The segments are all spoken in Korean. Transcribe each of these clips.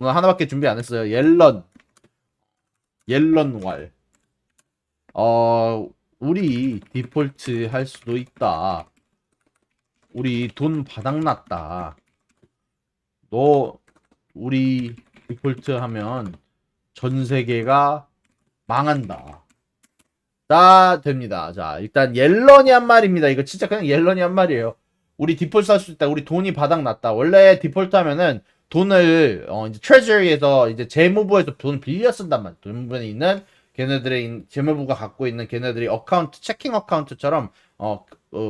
오늘 하나밖에 준비 안 했어요. 옐런왈. 우리 디폴트 할 수도 있다. 우리 돈 바닥났다. 너 우리 디폴트 하면 전 세계가 망한다. 자, 됩니다. 자, 일단 옐런이 한 말입니다. 이거 진짜 그냥 옐런이 한 말이에요. 우리 디폴트 할 수 있다. 우리 돈이 바닥났다. 원래 디폴트 하면은 돈을 이제 트레저리에서 이제 재무부에서 돈을 빌려 쓴단 말이야. 재무부에 있는 걔네들의 재무부가 갖고 있는 걔네들이 어카운트 체킹 어카운트처럼 뭐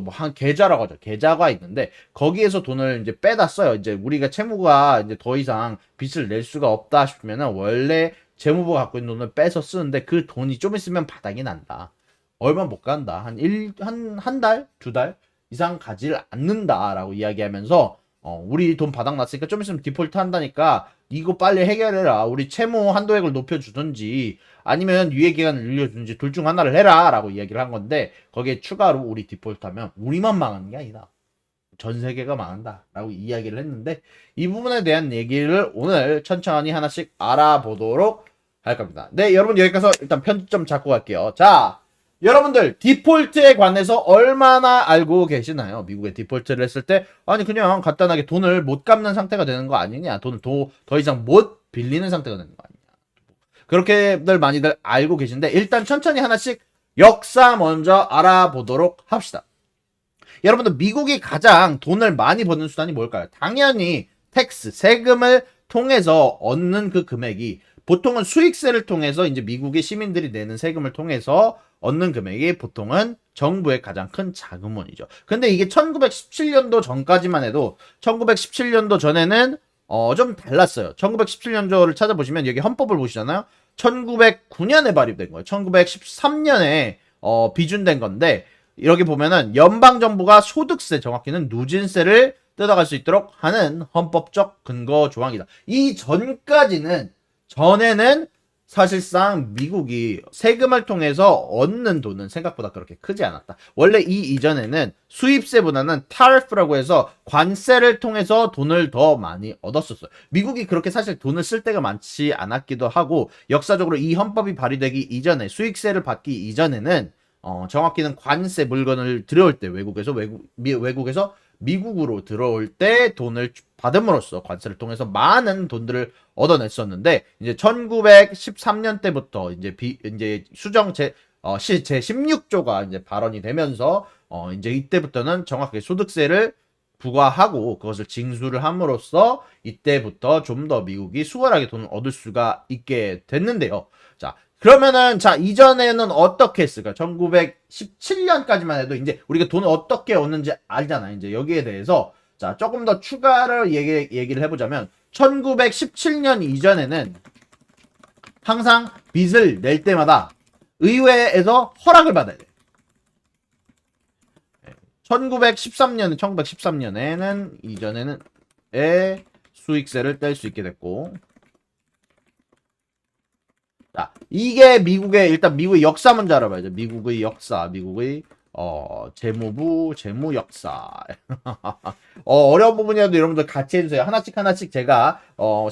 한 계좌라고 하죠. 계좌가 있는데 거기에서 돈을 이제 빼다 써요. 이제 우리가 채무가 이제 더 이상 빚을 낼 수가 없다 싶으면은 원래 재무부가 갖고 있는 돈을 빼서 쓰는데 그 돈이 좀 있으면 바닥이 난다. 얼마 못 간다. 한 달, 두 달 이상 가지를 않는다라고 이야기하면서 우리 돈 바닥 났으니까 좀 있으면 디폴트 한다니까 이거 빨리 해결해라. 우리 채무 한도액을 높여주든지 아니면 유예 기간을 늘려주든지 둘 중 하나를 해라 라고 이야기를 한 건데 거기에 추가로 우리 디폴트 하면 우리만 망하는 게 아니다. 전 세계가 망한다 라고 이야기를 했는데 이 부분에 대한 얘기를 오늘 천천히 하나씩 알아보도록 할 겁니다. 네, 여러분 여기까지 일단 편집 잡고 갈게요. 자, 여러분들 디폴트에 관해서 얼마나 알고 계시나요? 미국에 디폴트를 했을 때 아니 그냥 간단하게 돈을 못 갚는 상태가 되는 거 아니냐, 돈을 더 이상 못 빌리는 상태가 되는 거 아니냐, 그렇게들 많이들 알고 계신데 일단 천천히 하나씩 역사 먼저 알아보도록 합시다. 여러분들 미국이 가장 돈을 많이 버는 수단이 뭘까요? 당연히 텍스, 세금을 통해서 얻는 그 금액이 보통은 수익세를 통해서 이제 미국의 시민들이 내는 세금을 통해서 얻는 금액이 보통은 정부의 가장 큰 자금원이죠. 근데 이게 1917년도 전까지만 해도 1917년도 전에는 좀 달랐어요. 1917년도를 찾아보시면 여기 헌법을 보시잖아요. 1909년에 발의된 거예요. 1913년에 비준된 건데 여기 보면은 연방정부가 소득세, 정확히는 누진세를 뜯어갈 수 있도록 하는 헌법적 근거 조항이다. 이 전에는 사실상 미국이 세금을 통해서 얻는 돈은 생각보다 그렇게 크지 않았다. 원래 이 이전에는 수입세보다는 타리프라고 해서 관세를 통해서 돈을 더 많이 얻었었어요. 미국이 그렇게 사실 돈을 쓸 때가 많지 않았기도 하고 역사적으로 이 헌법이 발의되기 이전에 수익세를 받기 이전에는 정확히는 관세 물건을 들여올 때 외국에서 미국으로 들어올 때 돈을 받음으로써 관세를 통해서 많은 돈들을 얻어냈었는데 이제 1913년 때부터 이제 수정 제 16조가 이제 발언이 되면서 이제 이때부터는 정확하게 소득세를 부과하고 그것을 징수를 함으로써 이때부터 좀 더 미국이 수월하게 돈을 얻을 수가 있게 됐는데요. 자, 그러면은 자 이전에는 어떻게 했을까? 1917년까지만 해도 이제 우리가 돈을 어떻게 얻는지 알잖아. 이제 여기에 대해서 자 조금 더 추가를 얘기를 해보자면 1917년 이전에는 항상 빚을 낼 때마다 의회에서 허락을 받아야 돼. 1913년에는 이전에는 수익세를 뗄 수 있게 됐고, 자, 이게 미국의 역사 먼저 알아봐야죠. 미국의 역사, 미국의 재무부, 재무 역사. 어려운 부분이라도 여러분들 같이 해주세요. 하나씩 제가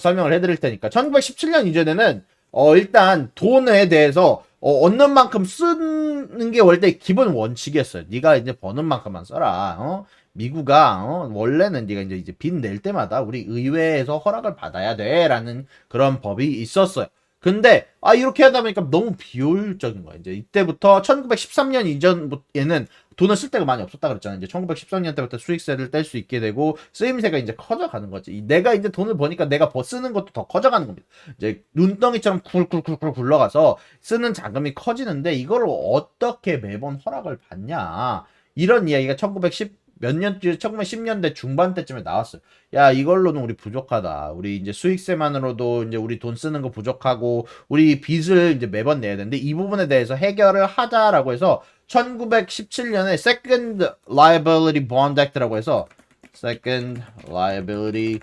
설명을 해드릴 테니까. 1917년 이전에는 일단 돈에 대해서 얻는 만큼 쓰는 게 원래 기본 원칙이었어요. 네가 이제 버는 만큼만 써라. 미국아, 원래는 네가 이제 빚 낼 때마다 우리 의회에서 허락을 받아야 돼라는 그런 법이 있었어요. 근데 이렇게 하다 보니까 너무 비효율적인 거야. 이제 이때부터 1913년 이전에는 돈을 쓸 데가 많이 없었다 그랬잖아요. 이제 1913년 때부터 수익세를 뗄 수 있게 되고 쓰임새가 이제 커져가는 거지. 내가 이제 돈을 버니까 내가 쓰는 것도 더 커져가는 겁니다. 이제 눈덩이처럼 굴굴굴굴 굴러가서 쓰는 자금이 커지는데 이걸 어떻게 매번 허락을 받냐. 이런 이야기가 1910년대 중반 때쯤에 나왔어요. 야, 이걸로는 우리 부족하다. 우리 이제 수익세만으로도 이제 우리 돈 쓰는 거 부족하고, 우리 빚을 이제 매번 내야 되는데, 이 부분에 대해서 해결을 하자라고 해서, 1917년에 Second Liability Bond Act라고 해서, Second Liability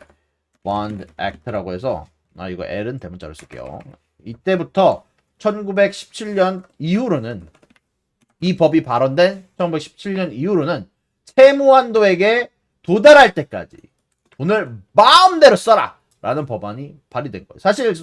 Bond Act라고 해서, 이거 L은 대문자로 쓸게요. 이때부터 1917년 이후로는, 이 법이 발언된 1917년 이후로는 채무한도에게 도달할 때까지 돈을 마음대로 써라 라는 법안이 발의된 거예요. 사실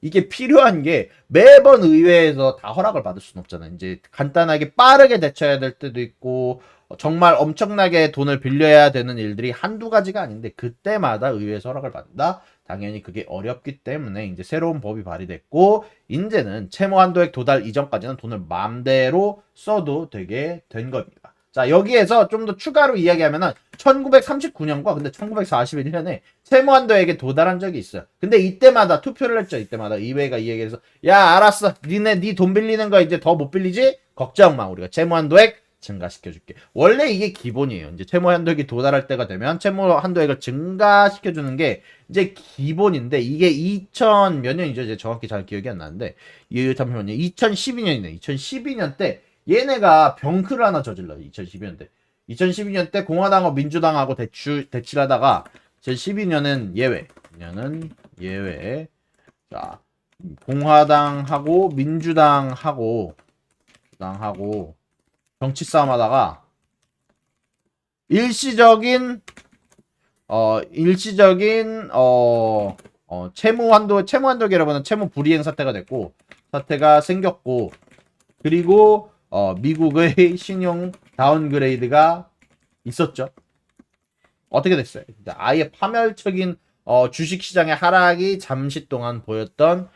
이게 필요한 게 매번 의회에서 다 허락을 받을 수는 없잖아요. 이제 간단하게 빠르게 대처해야 될 때도 있고 정말 엄청나게 돈을 빌려야 되는 일들이 한두 가지가 아닌데 그때마다 의회에서 허락을 받는다. 당연히 그게 어렵기 때문에 이제 새로운 법이 발의됐고 이제는 채무 한도액 도달 이전까지는 돈을 마음대로 써도 되게 된 겁니다. 자, 여기에서 좀 더 추가로 이야기하면은 1939년과 근데 1941년에 채무 한도액에 도달한 적이 있어요. 근데 이때마다 투표를 했죠. 이때마다 의회가 이 얘기해서 야, 알았어. 네 돈 빌리는 거 이제 더 못 빌리지? 걱정 마. 우리가 채무 한도액 증가시켜줄게. 원래 이게 기본이에요. 이제 채무 한도액이 도달할 때가 되면 채무 한도액을 증가시켜주는 게 이제 기본인데 이게 2000 몇 년이죠? 이제 정확히 잘 기억이 안 나는데 잠시만요. 2012년이네. 2012년 때 얘네가 병크를 하나 저질러요. 2012년 때. 2012년 때 공화당하고 민주당하고 대치하다가 2012년은 예외. 년은 예외. 자, 공화당하고 민주당하고 정치 싸움 하다가 일시적인 채무 한도기라고는 채무 불이행 사태가 생겼고 그리고 미국의 신용 다운그레이드가 있었죠. 어떻게 됐어요? 아예 파멸적인 주식시장의 하락이 잠시 동안 보였던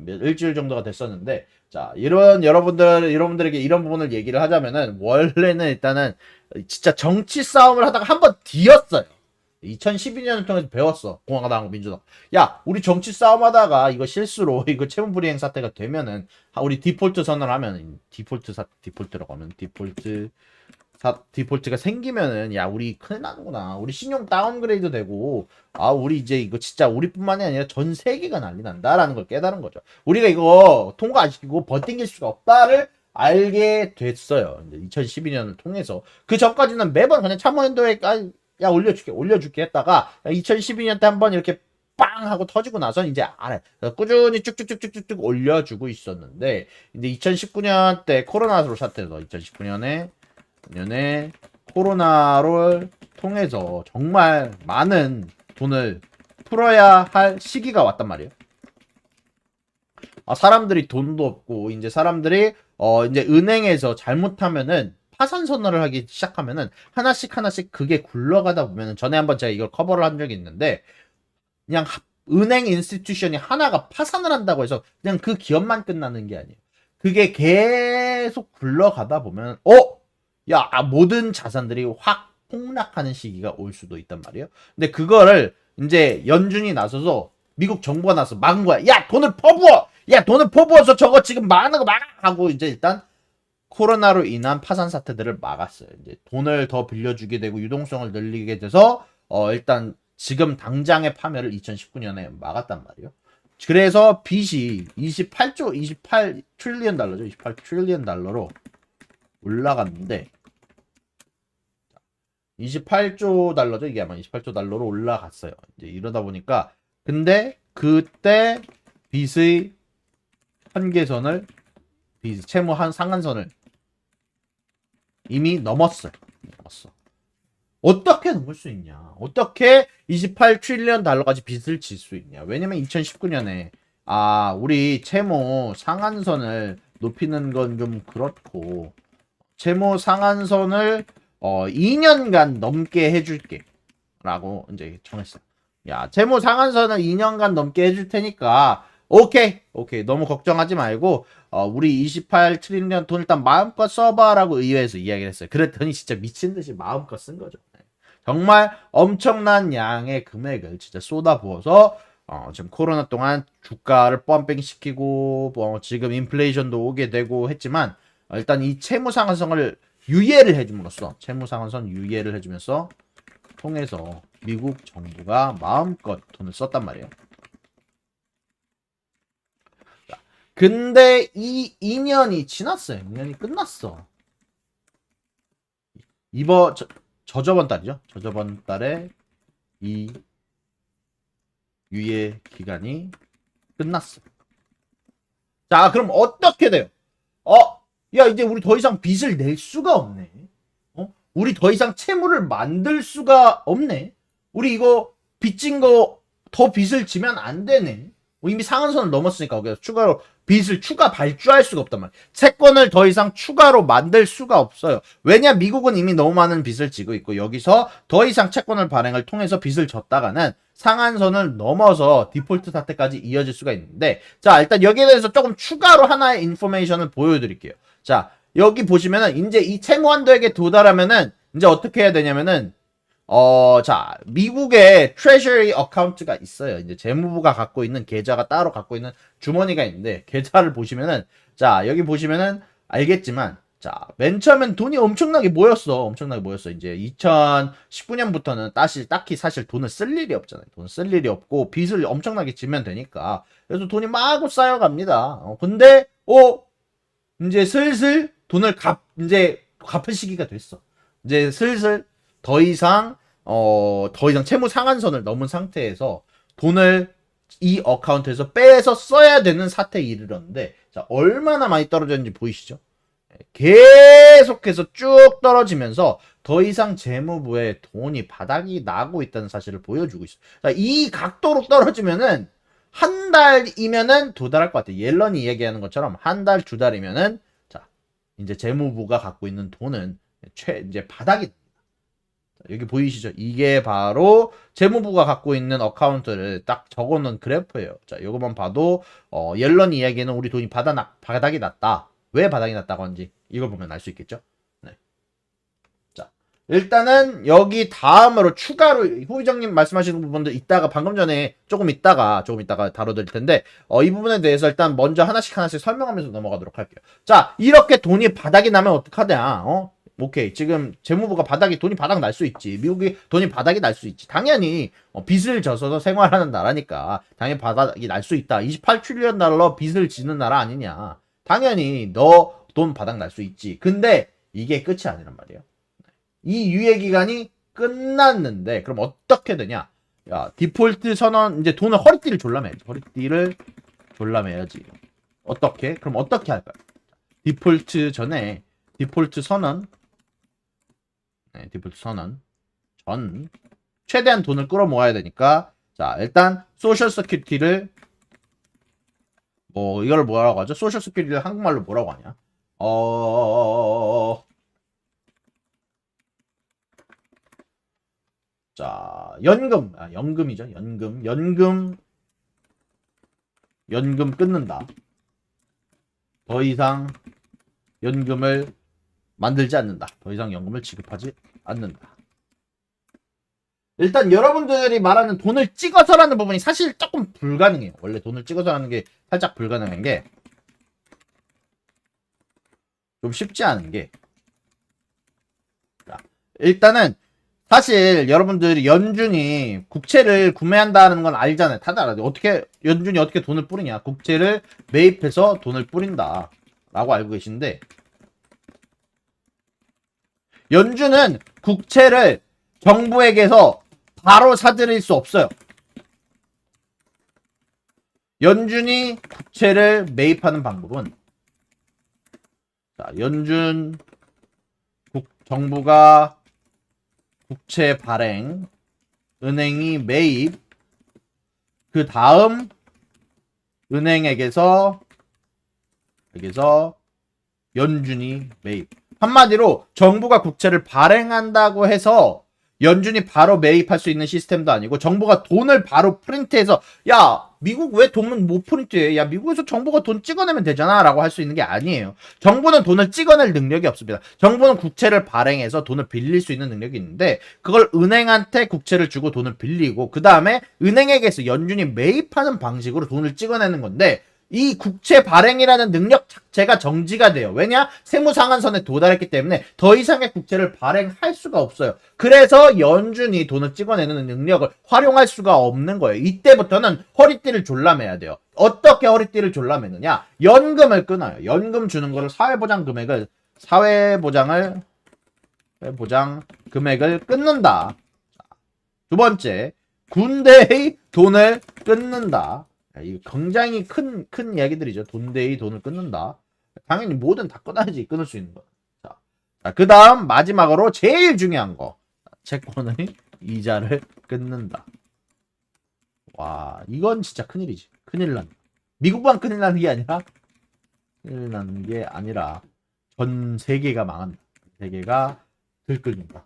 일주일 정도가 됐었는데 자 여러분들에게 이런 부분을 얘기를 하자면은 원래는 일단은 진짜 정치 싸움을 하다가 한번 뒤었어요. 2012년을 통해서 배웠어. 공화당하고 민주당. 야, 우리 정치 싸움하다가 이거 실수로 이거 채무불이행 사태가 되면은 우리 디폴트 선언하면 디폴트라고 하면 디폴트가 생기면은 야, 우리 큰일 나는구나. 우리 신용 다운그레이드 되고 우리 이제 이거 진짜 우리뿐만이 아니라 전 세계가 난리 난다라는 걸 깨달은 거죠. 우리가 이거 통과 안 시키고 버팅길 수가 없다를 알게 됐어요. 이제 2012년을 통해서 그 전까지는 매번 그냥 참모연도에 야 올려줄게 했다가 2012년 때 한번 이렇게 빵 하고 터지고 나서 이제 알아요. 꾸준히 쭉쭉쭉쭉쭉 올려주고 있었는데 이제 2019년 때 코로나로 사태에서 2019년에 코로나를 통해서 정말 많은 돈을 풀어야 할 시기가 왔단 말이에요. 사람들이 돈도 없고 이제 사람들이 이제 은행에서 잘못하면은 파산 선언을 하기 시작하면은 하나씩 그게 굴러가다 보면은 전에 한번 제가 이걸 커버를 한 적이 있는데 그냥 은행 인스티튜션이 하나가 파산을 한다고 해서 그냥 그 기업만 끝나는 게 아니에요. 그게 계속 굴러가다 보면 모든 자산들이 확 폭락하는 시기가 올 수도 있단 말이에요. 근데 그거를 이제 연준이 나서서 미국 정부가 나서 막은 거야. 야, 돈을 퍼부어서 저거 지금 망하는 거 막아 하고 이제 일단 코로나로 인한 파산 사태들을 막았어요. 이제 돈을 더 빌려주게 되고 유동성을 늘리게 돼서 일단 지금 당장의 파멸을 2019년에 막았단 말이에요. 그래서 빚이 28 트릴리언 달러죠. 28 트릴리언 달러로 올라갔는데 28조 달러죠. 이게 아마 28조 달러로 올라갔어요. 이제 이러다 보니까 근데 그때 빚의 한계선을 채무 상한선을 이미 넘었어. 어떻게 넘을 수 있냐? 어떻게 28 트릴리언 달러까지 빚을 질 수 있냐? 왜냐면 2019년에 우리 채무 상한선을 높이는 건 좀 그렇고 채무 상한선을 2년간 넘게 해줄게 라고 이제 정했어요. 야, 채무 상한선을 2년간 넘게 해줄 테니까 오케이 너무 걱정하지 말고 우리 28 트릴리언 돈 일단 마음껏 써봐라고 의회에서 이야기를 했어요. 그랬더니 진짜 미친듯이 마음껏 쓴 거죠. 정말 엄청난 양의 금액을 진짜 쏟아부어서 지금 코로나 동안 주가를 펌핑시키고 지금 인플레이션도 오게 되고 했지만 일단 이 채무 상한선을 유예를 해줌으로써 채무 상한선 유예를 해주면서 통해서 미국 정부가 마음껏 돈을 썼단 말이에요. 근데 이 2년이 지났어요. 2년이 끝났어. 저저번 달이죠. 저저번 달에 이 유예 기간이 끝났어. 자, 그럼 어떻게 돼요? 야, 이제 우리 더 이상 빚을 낼 수가 없네. 우리 더 이상 채무를 만들 수가 없네. 우리 이거 빚진 거 더 빚을 지면 안 되네. 이미 상한선을 넘었으니까 거기서 추가로 빚을 추가 발주할 수가 없단 말이야. 채권을 더 이상 추가로 만들 수가 없어요. 왜냐? 미국은 이미 너무 많은 빚을 지고 있고 여기서 더 이상 채권을 발행을 통해서 빚을 졌다가는 상한선을 넘어서 디폴트 사태까지 이어질 수가 있는데, 자, 일단 여기에 대해서 조금 추가로 하나의 인포메이션을 보여드릴게요. 자, 여기 보시면은 이제 이 채무 한도액에 도달하면은 이제 어떻게 해야 되냐면은 자, 미국의 트레저리 어카운트가 있어요. 이제 재무부가 갖고 있는 계좌가 따로 갖고 있는 주머니가 있는데, 계좌를 보시면은, 자, 여기 보시면은 알겠지만, 자, 맨 처음엔 돈이 엄청나게 모였어. 엄청나게 모였어. 이제 2019년부터는 딱히 사실 돈을 쓸 일이 없잖아요. 돈 쓸 일이 없고, 빚을 엄청나게 지면 되니까. 그래서 돈이 마구 쌓여갑니다. 근데, 이제 슬슬 돈을 이제 갚을 시기가 됐어. 이제 슬슬 더 이상 채무 상한선을 넘은 상태에서 돈을 이 어카운트에서 빼서 써야 되는 사태에 이르렀는데, 자, 얼마나 많이 떨어졌는지 보이시죠? 계속해서 쭉 떨어지면서 더 이상 재무부에 돈이 바닥이 나고 있다는 사실을 보여주고 있어요. 자, 이 각도로 떨어지면은 한 달이면은 도달할 것 같아요. 옐런이 얘기하는 것처럼 한 달, 두 달이면은, 자, 이제 재무부가 갖고 있는 돈은 이제 바닥이, 여기 보이시죠? 이게 바로 재무부가 갖고 있는 어카운트를 딱 적어놓은 그래프예요. 자, 이거만 봐도 옐런 이야기는 우리 돈이 바닥이 났다. 왜 바닥이 났다고 하는지 이걸 보면 알 수 있겠죠? 네. 자, 일단은 여기 다음으로 추가로 후이정님 말씀하시는 부분들 이따가 방금 전에 조금 이따가 다뤄드릴 텐데, 이 부분에 대해서 일단 먼저 하나씩 설명하면서 넘어가도록 할게요. 자, 이렇게 돈이 바닥이 나면 어떡하냐? 오케이. 지금 재무부가 돈이 바닥 날 수 있지. 미국이 돈이 바닥이 날 수 있지. 당연히 빚을 져서 생활하는 나라니까 당연히 바닥이 날 수 있다. 28트리언 달러 빚을 지는 나라 아니냐. 당연히 너 돈 바닥 날 수 있지. 근데 이게 끝이 아니란 말이에요. 이 유예 기간이 끝났는데 그럼 어떻게 되냐? 야, 디폴트 선언, 이제 돈을 허리띠를 졸라매야지. 허리띠를 졸라매야지. 어떻게? 그럼 어떻게 할까요? 디폴트 전에 디폴트 선언 전 최대한 돈을 끌어모아야 되니까, 자, 일단 소셜 세큐리티를 이걸 뭐라고 하죠? 소셜 세큐리티를 한국말로 뭐라고 하냐? 자, 연금이죠. 연금 끊는다. 더 이상 연금을 만들지 않는다. 더 이상 연금을 지급하지 않는다. 일단 여러분들이 말하는 돈을 찍어서라는 부분이 사실 조금 불가능해요. 원래 돈을 찍어서라는 게 살짝 불가능한 게, 좀 쉽지 않은 게, 자, 일단은 사실 여러분들이 연준이 국채를 구매한다는 건 알잖아요. 다들 알아요. 연준이 어떻게 돈을 뿌리냐? 국채를 매입해서 돈을 뿌린다 라고 알고 계신데, 연준은 국채를 정부에게서 바로 사들일 수 없어요. 연준이 국채를 매입하는 방법은, 자, 정부가 국채 발행, 은행이 매입, 그 다음 은행에게서 연준이 매입. 한마디로 정부가 국채를 발행한다고 해서 연준이 바로 매입할 수 있는 시스템도 아니고, 정부가 돈을 바로 프린트해서, 야, 미국 왜 돈을 못 프린트해? 야, 미국에서 정부가 돈 찍어내면 되잖아 라고 할 수 있는 게 아니에요. 정부는 돈을 찍어낼 능력이 없습니다. 정부는 국채를 발행해서 돈을 빌릴 수 있는 능력이 있는데, 그걸 은행한테 국채를 주고 돈을 빌리고, 그 다음에 은행에게서 연준이 매입하는 방식으로 돈을 찍어내는 건데, 이 국채 발행이라는 능력 자체가 정지가 돼요. 왜냐? 세무상한선에 도달했기 때문에 더 이상의 국채를 발행할 수가 없어요. 그래서 연준이 돈을 찍어내는 능력을 활용할 수가 없는 거예요. 이때부터는 허리띠를 졸라매야 돼요. 어떻게 허리띠를 졸라매느냐? 연금을 끊어요. 연금 주는 거를 사회보장 금액을 끊는다. 두 번째, 군대의 돈을 끊는다. 이거 굉장히 큰 이야기들이죠. 돈대의 돈을 끊는다. 당연히 뭐든 다 끊어야지 끊을 수 있는 거. 자, 그 다음 마지막으로 제일 중요한 거. 채권의 이자를 끊는다. 와, 이건 진짜 큰일이지. 큰일 난. 미국만 큰일 나는 게 아니라, 큰일 나는 게 아니라, 전 세계가 망한다. 세계가 들끓는다.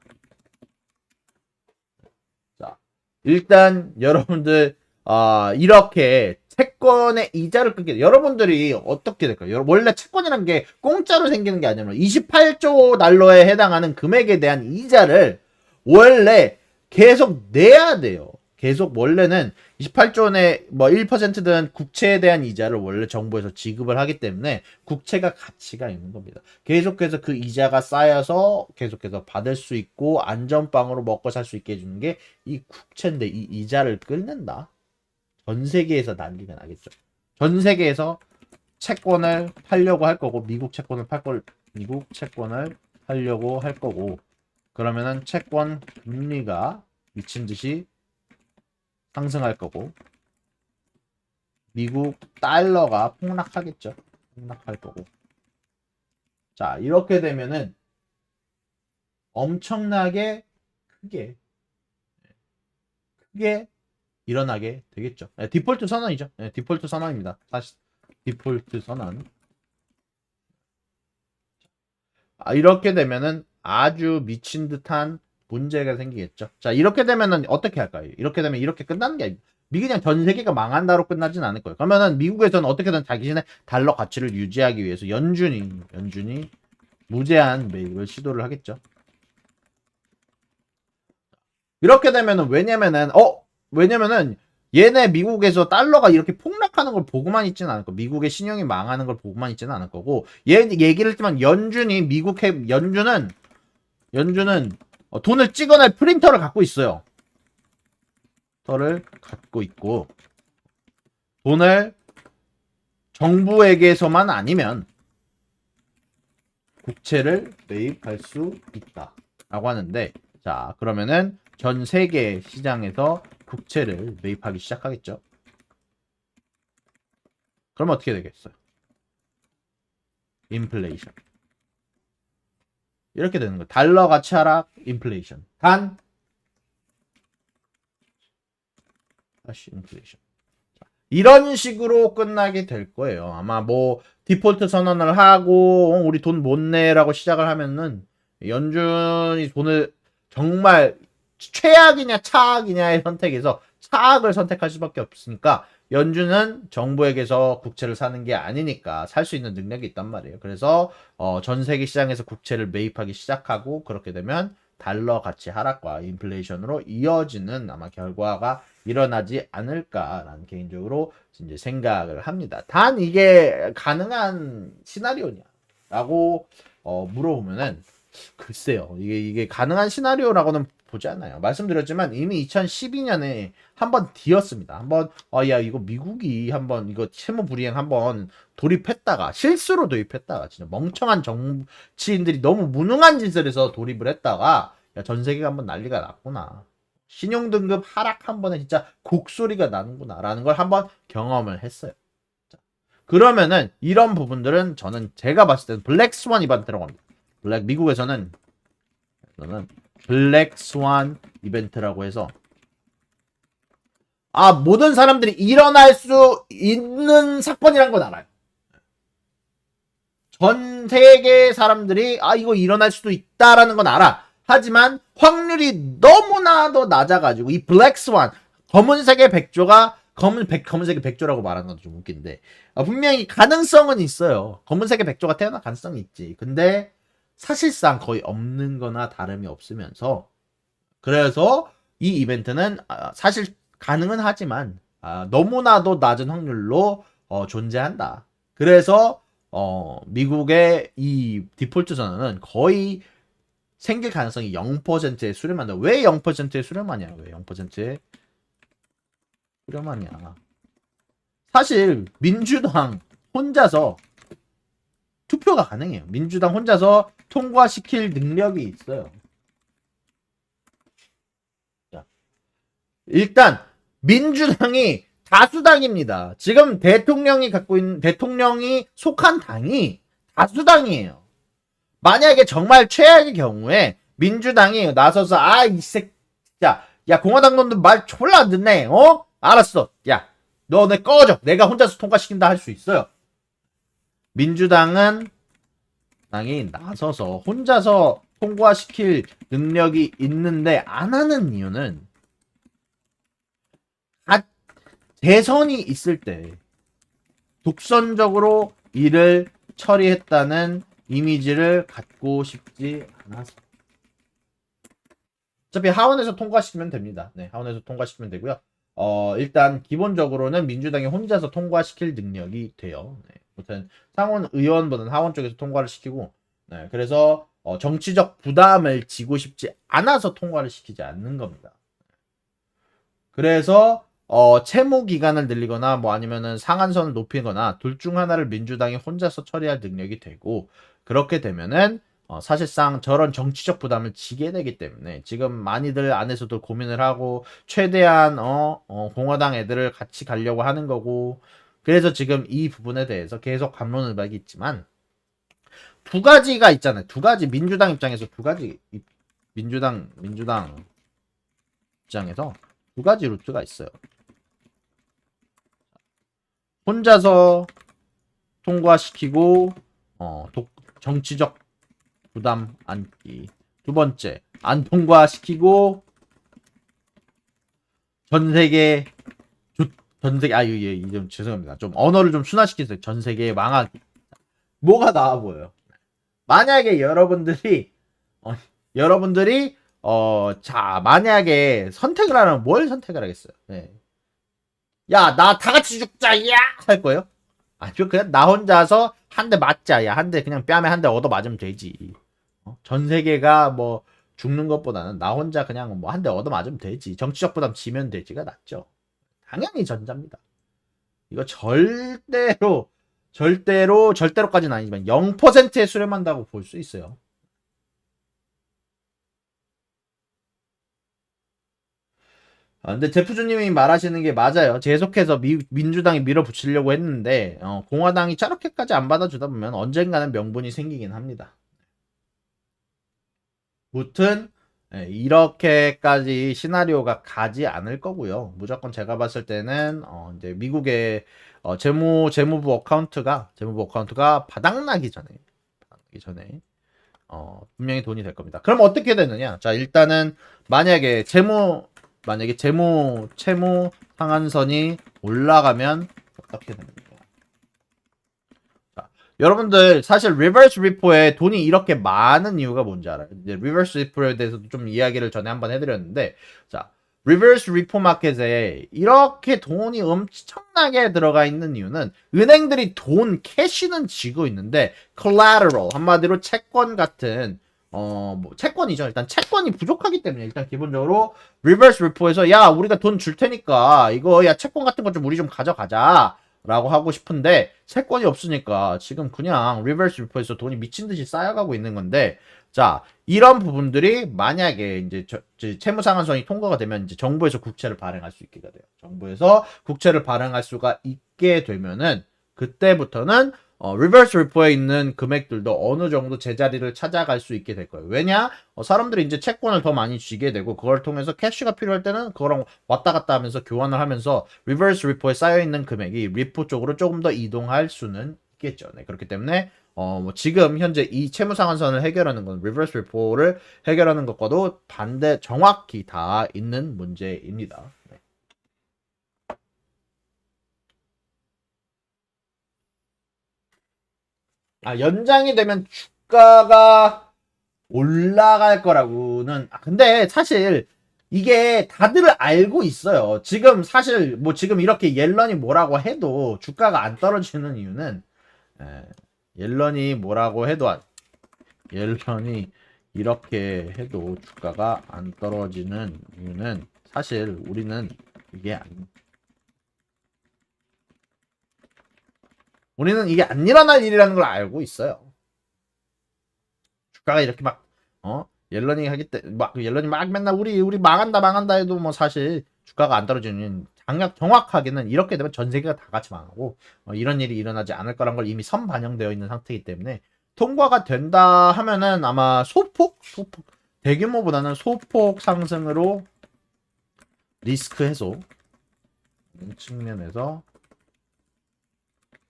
자, 일단, 여러분들, 이렇게 채권의 이자를 끊게 돼. 여러분들이 어떻게 될까요? 원래 채권이란 게 공짜로 생기는 게 아니라 28조 달러에 해당하는 금액에 대한 이자를 원래 계속 내야 돼요. 계속 원래는 28조 원의 뭐 1%든 국채에 대한 이자를 원래 정부에서 지급을 하기 때문에 국채가 가치가 있는 겁니다. 계속해서 그 이자가 쌓여서 계속해서 받을 수 있고 안전빵으로 먹고 살 수 있게 해주는 게 이 국채인데 이 이자를 끊는다. 전 세계에서 난리가 나겠죠. 전 세계에서 채권을 팔려고 할 거고 미국 채권을 팔려고 할 거고 그러면은 채권 금리가 미친 듯이 상승할 거고 미국 달러가 폭락하겠죠. 폭락할 거고. 자, 이렇게 되면은 엄청나게 크게 일어나게 되겠죠. 네, 디폴트 선언이죠. 네, 디폴트 선언입니다. 사실 디폴트 선언. 이렇게 되면은 아주 미친 듯한 문제가 생기겠죠. 자, 이렇게 되면은 어떻게 할까요? 이렇게 되면 이렇게 끝나는 게 아니고 그냥 전 세계가 망한다로 끝나진 않을 거예요. 그러면은 미국에서는 어떻게든 자신의 달러 가치를 유지하기 위해서 연준이 무제한 매입을 시도를 하겠죠. 이렇게 되면은 왜냐면은 얘네 미국에서 달러가 이렇게 폭락하는 걸 보고만 있지는 않을 거고 미국의 신용이 망하는 걸 보고만 있지는 않을 거고 얘 얘기를 했지만 연준은 돈을 찍어낼 프린터를 갖고 있어요. 돈을 정부에게서만 아니면 국채를 매입할 수 있다 라고 하는데 자 그러면은 전 세계 시장에서 국채를 매입하기 시작하겠죠. 그럼 어떻게 되겠어요? 인플레이션. 이렇게 되는 거예요. 달러 가치 하락, 인플레이션. 다시 인플레이션. 이런 식으로 끝나게 될 거예요. 아마 뭐 디폴트 선언을 하고 우리 돈 못 내라고 시작을 하면은 연준이 돈을 정말 최악이냐 차악이냐의 선택에서 차악을 선택할 수밖에 없으니까 연준은 정부에게서 국채를 사는 게 아니니까 살 수 있는 능력이 있단 말이에요. 그래서 전 세계 시장에서 국채를 매입하기 시작하고 그렇게 되면 달러 가치 하락과 인플레이션으로 이어지는 아마 결과가 일어나지 않을까라는 개인적으로 이제 생각을 합니다. 단 이게 가능한 시나리오냐라고 물어보면은 글쎄요. 이게 가능한 시나리오라고는 보지 않아요. 말씀드렸지만 이미 2012년에 한번 뒤었습니다. 한번 야 이거 미국이 한번 이거 채무 불이행 한번 돌입했다가 실수로 도입했다가 진짜 멍청한 정치인들이 너무 무능한 짓을 해서 돌입을 했다가 야, 전 세계가 한번 난리가 났구나. 신용등급 하락 한 번에 진짜 곡소리가 나는구나 라는 걸 한번 경험을 했어요. 자, 그러면은 이런 부분들은 제가 봤을 때는 블랙 스완 이벤트라고 합니다. 미국에서는 블랙 스완 이벤트라고 해서 모든 사람들이 일어날 수 있는 사건이란 건 알아요. 전 세계 사람들이 이거 일어날 수도 있다라는 건 알아. 하지만 확률이 너무나도 낮아가지고 이 블랙 스완 검은색의 백조가 검은색의 백조라고 말하는 건 좀 웃긴데 분명히 가능성은 있어요. 검은색의 백조가 태어날 가능성이 있지. 근데 사실상 거의 없는 거나 다름이 없으면서 그래서 이 이벤트는 사실 가능은 하지만 너무나도 낮은 확률로 존재한다. 그래서 미국의 이 디폴트 선언은 거의 생길 가능성이 0%에 수렴한다. 왜 0%에 수렴하냐? 왜 0%에 수렴하냐? 사실 민주당 혼자서 투표가 가능해요. 민주당 혼자서 통과시킬 능력이 있어요. 자, 일단 민주당이 다수당입니다. 지금 대통령이 속한 당이 다수당이에요. 만약에 정말 최악의 경우에 민주당이 나서서 야 공화당 놈들 말 졸라 듣네. 알았어. 야, 너네 꺼져. 내가 혼자서 통과시킨다 할 수 있어요. 민주당은 당이 나서서 혼자서 통과시킬 능력이 있는데 안 하는 이유는 대선이 있을 때 독선적으로 일을 처리했다는 이미지를 갖고 싶지 않아서. 어차피 하원에서 통과시키면 됩니다. 네, 하원에서 통과시키면 되고요. 일단 기본적으로는 민주당이 혼자서 통과시킬 능력이 돼요. 네, 아무튼 상원 의원보다는 하원 쪽에서 통과를 시키고, 네, 그래서 정치적 부담을 지고 싶지 않아서 통과를 시키지 않는 겁니다. 그래서 채무 기간을 늘리거나 뭐 아니면은 상한선을 높이거나 둘 중 하나를 민주당이 혼자서 처리할 능력이 되고, 그렇게 되면은 사실상 저런 정치적 부담을 지게 되기 때문에 지금 많이들 안에서도 고민을 하고 최대한 공화당 애들을 같이 가려고 하는 거고, 그래서 지금 이 부분에 대해서 계속 갑론을박이 있지만 두 가지가 있잖아요. 두 가지 민주당 입장에서 두 가지 민주당 입장에서 두 가지 루트가 있어요. 혼자서 통과시키고 정치적 부담 안기. 두 번째, 안 통과시키고 전 세계 좀 죄송합니다. 좀 언어를 좀 순화시키세요. 전 세계에 망하기. 뭐가 나아 보여요? 만약에 여러분들이 자, 만약에 선택을 하면 뭘 선택을 하겠어요? 네. 야, 나 다 같이 죽자, 야! 할 거예요? 아니요, 그냥 나 혼자서 한 대 맞자, 야. 한 대, 그냥 뺨에 한 대 얻어 맞으면 되지. 전 세계가 뭐 죽는 것보다는 나 혼자 그냥 뭐 한 대 얻어 맞으면 되지. 정치적 부담 지면 되지가 낫죠. 당연히 전자입니다. 이거 절대로까지는 아니지만 0%에 수렴한다고 볼 수 있어요. 근데 제프주님이 말하시는 게 맞아요. 계속해서 민주당이 밀어붙이려고 했는데 공화당이 저렇게까지 안 받아주다 보면 언젠가는 명분이 생기긴 합니다. 무튼 이렇게까지 시나리오가 가지 않을 거고요. 무조건 제가 봤을 때는 이제 미국의 재무부 어카운트가 바닥나기 전에 분명히 돈이 될 겁니다. 그럼 어떻게 되느냐? 자, 일단은 채무 상한선이 올라가면 어떻게 됩니까? 자, 여러분들 사실 리버스 리포에 돈이 이렇게 많은 이유가 뭔지 알아요? 이제 리버스 리포에 대해서도 좀 이야기를 전에 한번 해드렸는데, 자, 리버스 리포 마켓에 이렇게 돈이 엄청나게 들어가 있는 이유는 은행들이 돈 캐시는 쥐고 있는데 collateral 한마디로 채권 같은 뭐 채권이죠. 일단 채권이 부족하기 때문에 일단 기본적으로 리버스 리포에서 야, 우리가 돈 줄 테니까 이거 야 채권 같은 거 좀 우리 좀 가져가자 라고 하고 싶은데 채권이 없으니까 지금 그냥 리버스 리포에서 돈이 미친 듯이 쌓여가고 있는 건데, 자, 이런 부분들이 만약에 이제 채무상한선이 통과가 되면 이제 정부에서 국채를 발행할 수 있게 돼요. 정부에서 국채를 발행할 수가 있게 되면은 그때부터는 리버스 리포에 있는 금액들도 어느 정도 제자리를 찾아갈 수 있게 될 거예요. 왜냐? 사람들이 이제 채권을 더 많이 쥐게 되고 그걸 통해서 캐시가 필요할 때는 그거랑 왔다 갔다 하면서 교환을 하면서 리버스 리포에 쌓여 있는 금액이 리포 쪽으로 조금 더 이동할 수는 있겠죠. 네, 그렇기 때문에 뭐 지금 현재 이 채무 상한선을 해결하는 건 리버스 리포를 해결하는 것과도 반대 정확히 다 있는 문제입니다. 네. 연장이 되면 주가가 올라갈 거라고는. 근데 사실 이게 다들 알고 있어요. 지금 사실 뭐 지금 이렇게 옐런이 뭐라고 해도 주가가 안 떨어지는 이유는 옐런이 뭐라고 해도 옐런이 이렇게 해도 주가가 안 떨어지는 이유는 사실 우리는 이게 안 일어날 일이라는 걸 알고 있어요. 주가가 이렇게 막 옐런이 하기 때 옐런이 막 맨날 우리 망한다 해도 뭐 사실 주가가 안 떨어지는 정확하게는 이렇게 되면 전 세계가 다 같이 망하고 이런 일이 일어나지 않을 거란 걸 이미 선반영되어 있는 상태이기 때문에 통과가 된다 하면은 아마 소폭 대규모보다는 소폭 상승으로 리스크 해소 측면에서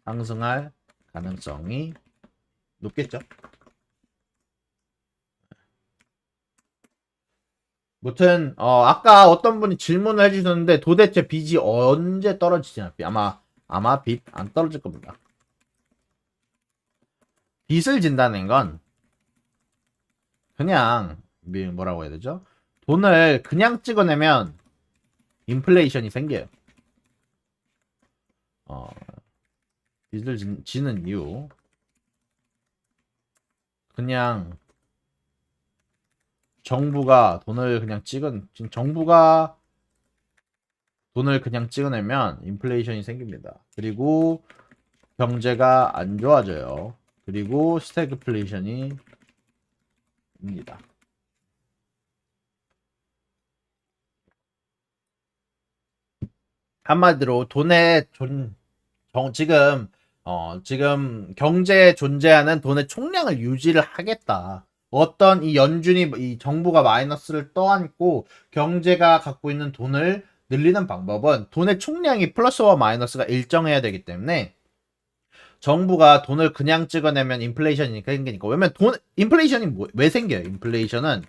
상승할 가능성이 높겠죠. 무튼 아까 어떤 분이 질문을 해주셨는데 도대체 빚이 언제 떨어지냐? 아마 빚 안 떨어질 겁니다. 빚을 진다는 건 그냥 뭐라고 해야 되죠? 돈을 그냥 찍어내면 인플레이션이 생겨요. 빚을 지는 이유 그냥 정부가 돈을 그냥 찍어내면 인플레이션이 생깁니다. 그리고 경제가 안 좋아져요. 그리고 스태그플레이션이 입니다. 한마디로 지금 경제에 존재하는 돈의 총량을 유지를 하겠다. 어떤 이 연준이 이 정부가 마이너스를 떠안고 경제가 갖고 있는 돈을 늘리는 방법은 돈의 총량이 플러스와 마이너스가 일정해야 되기 때문에 정부가 돈을 그냥 찍어내면 인플레이션이 생기니까. 왜냐면 인플레이션이 왜 생겨요? 인플레이션은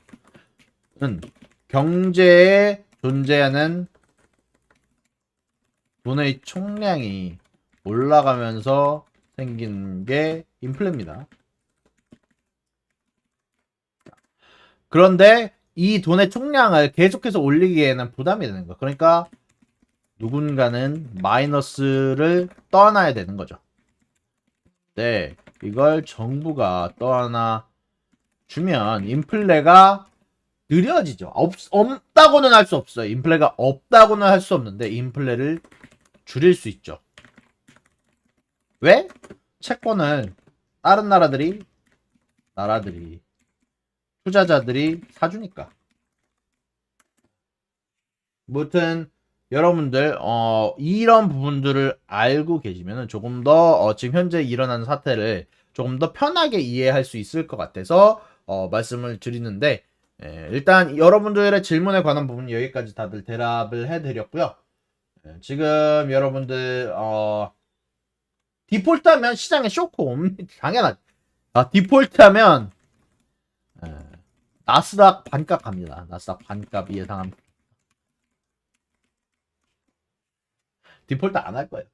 경제에 존재하는 돈의 총량이 올라가면서 생긴 게 인플레입니다. 그런데 이 돈의 총량을 계속해서 올리기에는 부담이 되는 거예요. 그러니까 누군가는 마이너스를 떠나야 되는 거죠. 네, 이걸 정부가 떠나 주면 인플레가 느려지죠. 없다고는 할 수 없어요. 인플레가 없다고는 할 수 없는데 인플레를 줄일 수 있죠. 왜? 채권을 다른 나라들이 투자자들이 사주니까. 무튼 여러분들 이런 부분들을 알고 계시면 조금 더 지금 현재 일어나는 사태를 조금 더 편하게 이해할 수 있을 것 같아서 말씀을 드리는데, 일단 여러분들의 질문에 관한 부분 여기까지 다들 대답을 해드렸고요. 지금 여러분들 디폴트하면 시장에 쇼크 옵니다. 당연하죠. 디폴트하면 나스닥 반값 갑니다. 나스닥 반값이 예상합니다. 디폴트 안 할 거예요.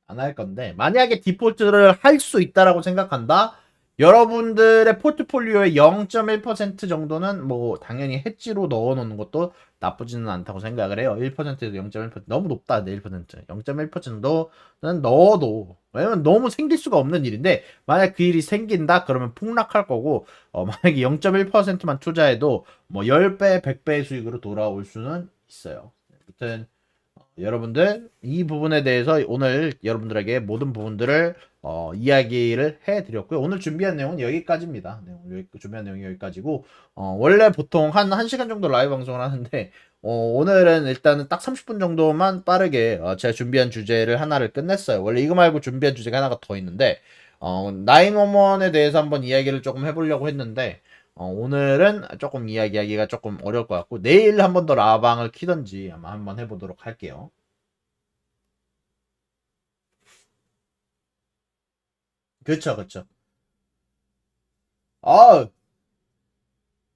안 할 건데 만약에 디폴트를 할 수 있다라고 생각한다. 여러분들의 포트폴리오의 0.1% 정도는 뭐 당연히 해지로 넣어놓는 것도 나쁘지는 않다고 생각을 해요. 1%에서 0.1% 너무 높다. 1%, 0.1%는 넣어도, 왜냐면 너무 생길 수가 없는 일인데 만약 그 일이 생긴다 그러면 폭락할 거고, 만약에 0.1%만 투자해도 뭐 10배, 100배의 수익으로 돌아올 수는 있어요. 아무튼 여러분들 이 부분에 대해서 오늘 여러분들에게 모든 부분들을 이야기를 해드렸고요. 오늘 준비한 내용은 여기까지입니다. 네, 오늘 준비한 내용이 여기까지고, 원래 보통 한 1시간 정도 라이브 방송을 하는데 오늘은 일단은 딱 30분 정도만 빠르게 제가 준비한 주제를 하나를 끝냈어요. 원래 이거 말고 준비한 주제가 하나가 더 있는데 911에 대해서 한번 이야기를 조금 해보려고 했는데 오늘은 조금 이야기하기가 조금 어려울 것 같고 내일 한 번 더 라방을 키던지 아마 한번 해보도록 할게요. 그쵸, 그쵸. 아,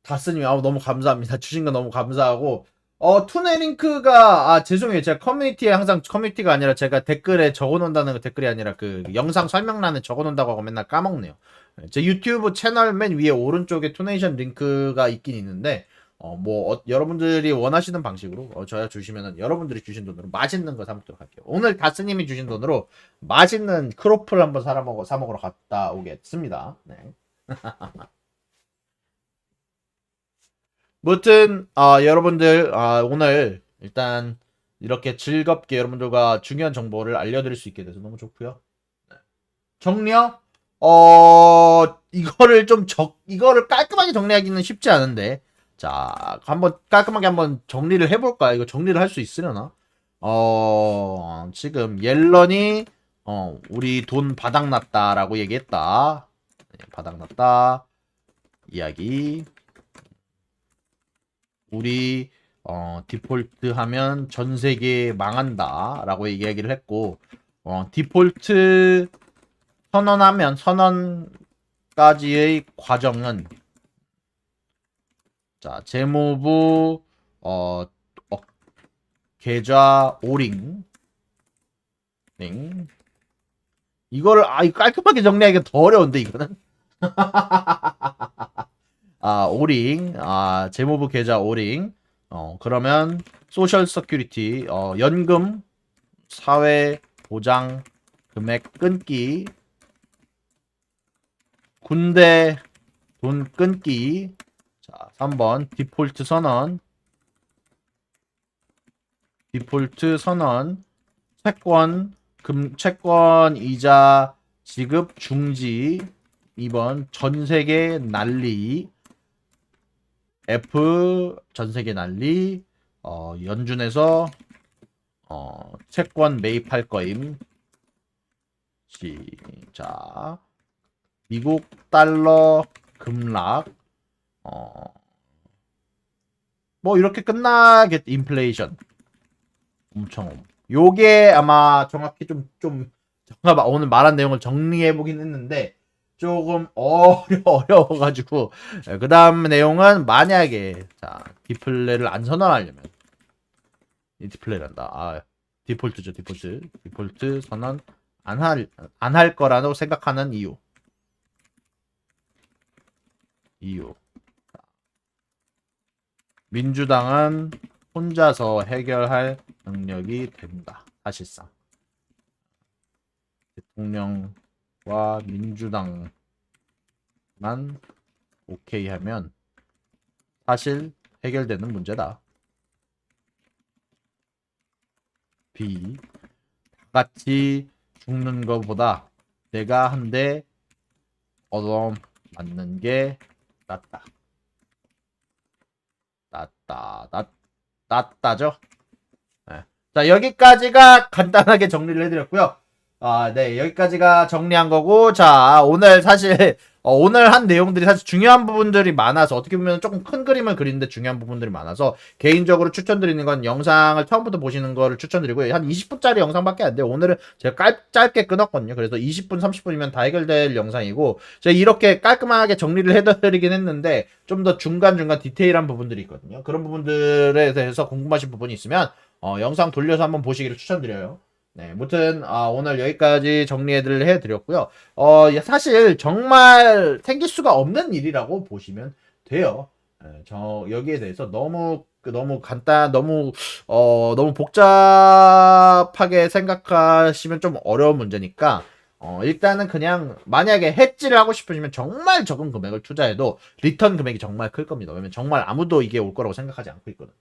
다스님, 너무 감사합니다. 주신 거 너무 감사하고, 투네링크가, 죄송해요. 제가 커뮤니티에 항상 커뮤니티가 아니라 제가 댓글에 적어놓는다는 거 댓글이 아니라 그 영상 설명란에 적어놓는다고 하고 맨날 까먹네요. 제 유튜브 채널 맨 위에 오른쪽에 투네이션 링크가 있긴 있는데, 여러분들이 원하시는 방식으로, 저야 주시면은, 여러분들이 주신 돈으로 맛있는 거 사먹도록 할게요. 오늘 다스님이 주신 돈으로 맛있는 크로플 한번 사먹으러 갔다 오겠습니다. 네. 무튼 여러분들 오늘 일단 이렇게 즐겁게 여러분들과 중요한 정보를 알려드릴 수 있게 돼서 너무 좋고요. 네. 정리요? 이거를 깔끔하게 정리하기는 쉽지 않은데, 자, 깔끔하게 한번 정리를 해볼까요? 이거 정리를 할 수 있으려나? 지금 옐런이 우리 돈 바닥났다라고 얘기했다. 네, 바닥났다 이야기. 우리 디폴트 하면 전 세계 망한다 라고 이야기를 했고, 디폴트 선언하면 선언까지의 과정은, 자, 재무부, 계좌 오링, 이거를, 이거 깔끔하게 정리하기가 더 어려운데, 이거는. 오링, 재무부 계좌 오링, 그러면, 소셜 서큐리티, 연금, 사회 보장 금액 끊기, 군대 돈 끊기. 자, 3번 디폴트 선언, 채권 이자 지급 중지. 2번 전세계 난리, F 전세계 난리. 연준에서 채권 매입할 거임. 시작. 미국 달러 급락. 뭐 이렇게 끝나겠. 인플레이션 엄청. 요게 아마 정확히 제가 오늘 말한 내용을 정리해 보긴 했는데 조금 어려워가지고, 그 다음 내용은 만약에 자 디플레를 안 선언하려면, 디플레를 한다. 디폴트죠. 디폴트 선언 안 할 거라고 생각하는 이유. 민주당은 혼자서 해결할 능력이 된다. 사실상 대통령과 민주당만 오케이 하면 사실 해결되는 문제다. B. 같이 죽는 것보다 내가 한 대 얻어 맞는 게 낫다. 낫다죠. 네. 자, 여기까지가 간단하게 정리를 해드렸고요. 네, 여기까지가 정리한 거고, 자, 오늘 사실 오늘 한 내용들이 사실 중요한 부분들이 많아서, 어떻게 보면 조금 큰 그림을 그리는데 중요한 부분들이 많아서 개인적으로 추천드리는 건 영상을 처음부터 보시는 거를 추천드리고요. 한 20분짜리 영상밖에 안 돼요. 오늘은 제가 짧게 끊었거든요. 그래서 20분, 30분이면 다 해결될 영상이고, 제가 이렇게 깔끔하게 정리를 해드리긴 했는데 좀 더 중간중간 디테일한 부분들이 있거든요. 그런 부분들에 대해서 궁금하신 부분이 있으면 영상 돌려서 한번 보시기를 추천드려요. 네, 무튼 오늘 여기까지 정리를 해드렸고요. 사실 정말 생길 수가 없는 일이라고 보시면 돼요. 네, 여기에 대해서 너무 너무 복잡하게 생각하시면 좀 어려운 문제니까, 일단은 그냥 만약에 해지를 하고 싶으시면 정말 적은 금액을 투자해도 리턴 금액이 정말 클 겁니다. 왜냐면 정말 아무도 이게 올 거라고 생각하지 않고 있거든요.